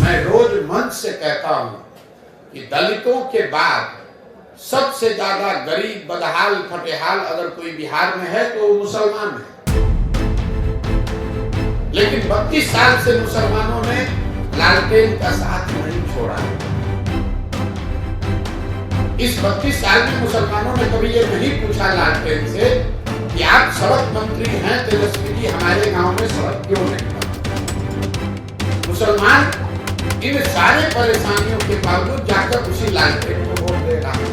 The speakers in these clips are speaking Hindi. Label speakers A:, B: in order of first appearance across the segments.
A: मैं रोज मंच से कहता हूं कि दलितों के बाद सबसे ज्यादा गरीब, बदहाल, फटेहाल अगर कोई बिहार में है तो वो मुसलमान है। लेकिन 32 साल से मुसलमानों ने लालटेन का साथ नहीं छोड़ा। इस 32 साल में मुसलमानों ने कभी ये नहीं पूछा लालटेन से कि आप सड़क मंत्री हैं तेजस्वी जी, हमारे गांव में सड़क क्यों नहीं बना। मुसलमान इन सारे परेशानियों के बावजूद जाकर उसी लालटेन को वोट दे रहा है।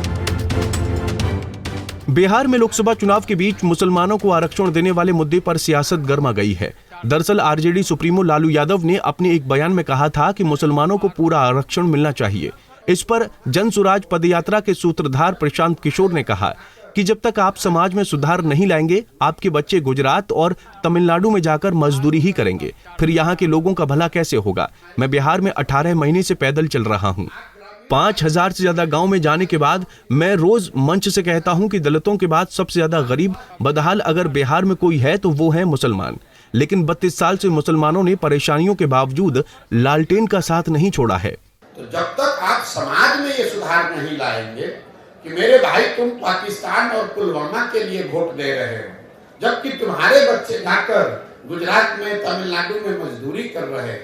B: बिहार में लोकसभा चुनाव के बीच मुसलमानों को आरक्षण देने वाले मुद्दे पर सियासत गर्मा गई है। दरअसल आरजेडी सुप्रीमो लालू यादव ने अपने एक बयान में कहा था कि मुसलमानों को पूरा आरक्षण मिलना चाहिए। इस पर जन सुराज पदयात्रा के सूत्रधार प्रशांत किशोर ने कहा कि जब तक आप समाज में सुधार नहीं लाएंगे, आपके बच्चे गुजरात और तमिलनाडु में जाकर मजदूरी ही करेंगे, फिर यहाँ के लोगों का भला कैसे होगा। मैं बिहार में 18 महीने से पैदल चल रहा हूँ। 5000 से ज्यादा गांव में जाने के बाद मैं रोज मंच से कहता हूं कि दलितों के बाद सबसे ज्यादा गरीब, बदहाल अगर बिहार में कोई है तो वो है मुसलमान। लेकिन 32 साल से मुसलमानों ने परेशानियों के बावजूद लालटेन का साथ नहीं छोड़ा है।
A: तो जब तक आप समाज में ये सुधार नहीं लाएंगे कि मेरे भाई तुम पाकिस्तान और पुलवामा के लिए वोट दे रहे हो, जबकि तुम्हारे बच्चे जाकर गुजरात में, तमिलनाडु में मजदूरी कर रहे हैं,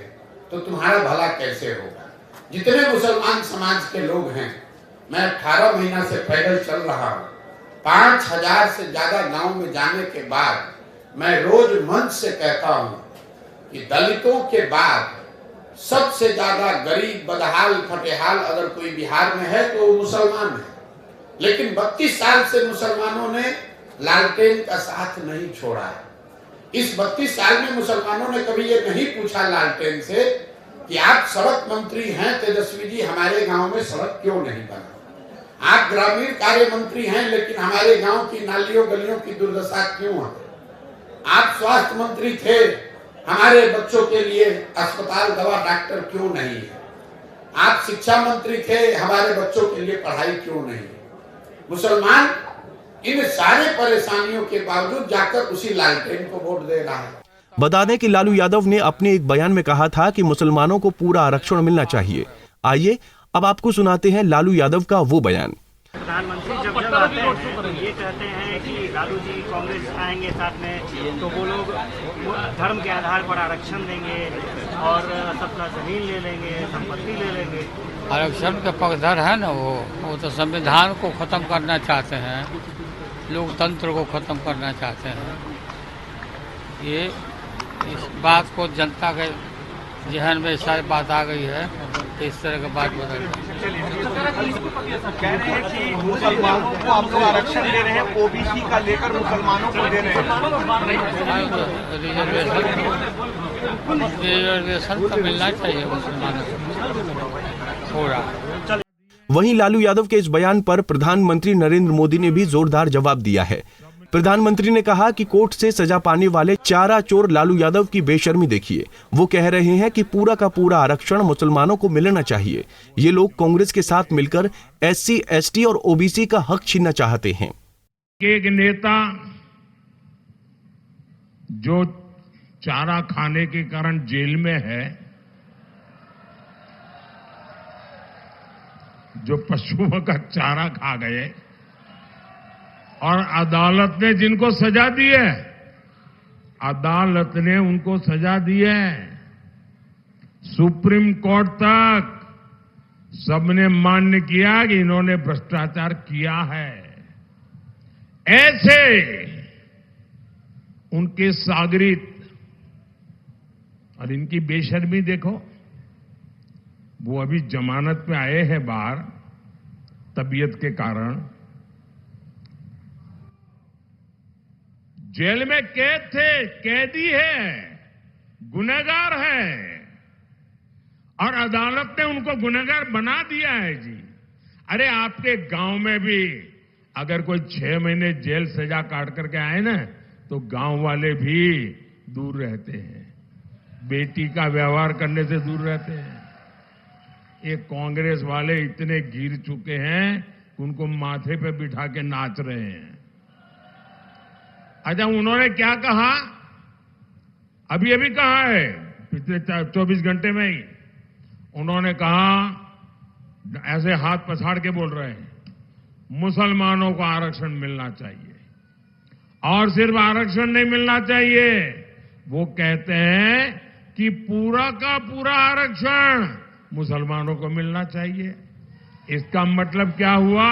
A: तो तुम्हारा भला कैसे होगा। जितने मुसलमान समाज के लोग हैं, मैं 18 महीना से पैदल चल रहा हूँ। 5000 से ज्यादा गांव में जाने के बाद मैं रोज मंच से कहता हूँ कि दलितों के बाद सबसे ज्यादा गरीब, बदहाल, फटेहाल अगर कोई बिहार में है तो वो मुसलमान है। लेकिन 32 साल से मुसलमानों ने लालटेन का साथ नहीं छोड़ा है। इस 32 साल में मुसलमानों ने कभी ये नहीं पूछा लालटेन से कि आप सड़क मंत्री हैं तेजस्वी जी, हमारे गांव में सड़क क्यों नहीं बना। आप ग्रामीण कार्य मंत्री हैं, लेकिन हमारे गांव की नालियों गलियों की दुर्दशा क्यों है। आप स्वास्थ्य मंत्री थे, हमारे बच्चों के लिए अस्पताल, दवा, डॉक्टर क्यों नहीं है। आप शिक्षा मंत्री थे, हमारे बच्चों के लिए पढ़ाई क्यों नहीं है। मुसलमान इन सारे परेशानियों के बावजूद जाकर उसी लालटेन को वोट दे रहा है।
B: बता दें कि लालू यादव ने अपने एक बयान में कहा था कि मुसलमानों को पूरा आरक्षण मिलना चाहिए। आइए अब आपको सुनाते हैं लालू यादव का वो बयान।
C: प्रधानमंत्री जब आते हैं ये कहते हैं कि लालू जी कांग्रेस आएंगे साथ में, तो वो लोग धर्म के आधार पर आरक्षण देंगे और सबका जमीन ले लेंगे, संपत्ति ले लेंगे।
D: आरक्षण का पक्षधर है ना, वो तो संविधान को खत्म करना चाहते हैं, लोकतंत्र को खत्म करना चाहते हैं। ये इस बात को जनता के जहन में सारी बात आ गई है, इस तरह की बात बदल
E: कह रहे हैं कि मुसलमानों को आप लोग आरक्षण दे रहे हैं, ओबीसी का लेकर मुसलमानों को दे रहे हैं।
D: रिजर्वेशन तो मिलना चाहिए मुसलमानों को पूरा।
B: वहीं लालू यादव के इस बयान पर प्रधानमंत्री नरेंद्र मोदी ने भी जोरदार जवाब दिया है। प्रधानमंत्री ने कहा कि कोर्ट से सजा पाने वाले चारा चोर लालू यादव की बेशर्मी देखिए। वो कह रहे हैं कि पूरा का पूरा आरक्षण मुसलमानों को मिलना चाहिए। ये लोग कांग्रेस के साथ मिलकर SC, ST और OBC का हक छीनना चाहते हैं।
F: एक नेता जो चारा खाने के कारण जेल में है, जो पशुओं का चारा खा गए, और अदालत ने जिनको सजा दी है, अदालत ने उनको सजा दी है। सुप्रीम कोर्ट तक सबने मान्य किया कि इन्होंने भ्रष्टाचार किया है। ऐसे उनके सागरित और इनकी बेशर्मी देखो। वो अभी जमानत पे आए हैं बाहर तबीयत के कारण, जेल में कैद थे, कैदी है, गुनहगार है, और अदालत ने उनको गुनहगार बना दिया है जी। अरे आपके गांव में भी अगर कोई 6 महीने जेल सजा काट करके आए ना, तो गांव वाले भी दूर रहते हैं, बेटी का व्यवहार करने से दूर रहते हैं। ये कांग्रेस वाले इतने गिर चुके हैं कि उनको माथे पे बिठा के नाच रहे हैं। अच्छा, उन्होंने क्या कहा, अभी कहा है पिछले 24 घंटे में ही, उन्होंने कहा, ऐसे हाथ पछाड़ के बोल रहे हैं, मुसलमानों को आरक्षण मिलना चाहिए। और सिर्फ आरक्षण नहीं मिलना चाहिए, वो कहते हैं कि पूरा का पूरा आरक्षण मुसलमानों को मिलना चाहिए। इसका मतलब क्या हुआ?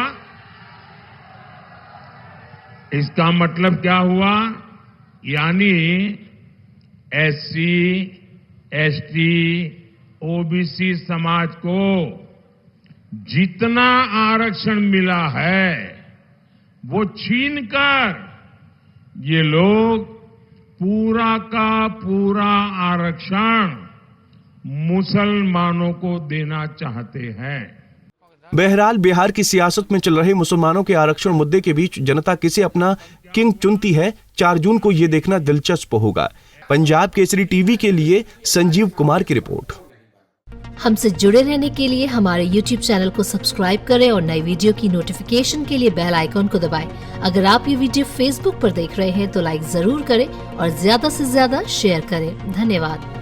F: इसका मतलब क्या हुआ? यानी एससी, एसटी, ओबीसी समाज को जितना आरक्षण मिला है वो छीनकर ये लोग पूरा का पूरा आरक्षण मुसलमानों को देना चाहते हैं।
B: बहरहाल बिहार की सियासत में चल रहे मुसलमानों के आरक्षण मुद्दे के बीच जनता किसे अपना किंग चुनती है, 4 जून को ये देखना दिलचस्प होगा। पंजाब केसरी टीवी के लिए संजीव कुमार की रिपोर्ट।
G: हमसे जुड़े रहने के लिए हमारे YouTube चैनल को सब्सक्राइब करें और नई वीडियो की नोटिफिकेशन के लिए बेल आइकॉन को दबाएं। अगर आप ये वीडियो Facebook पर देख रहे हैं तो लाइक जरूर करें और ज्यादा से ज्यादा शेयर करें। धन्यवाद।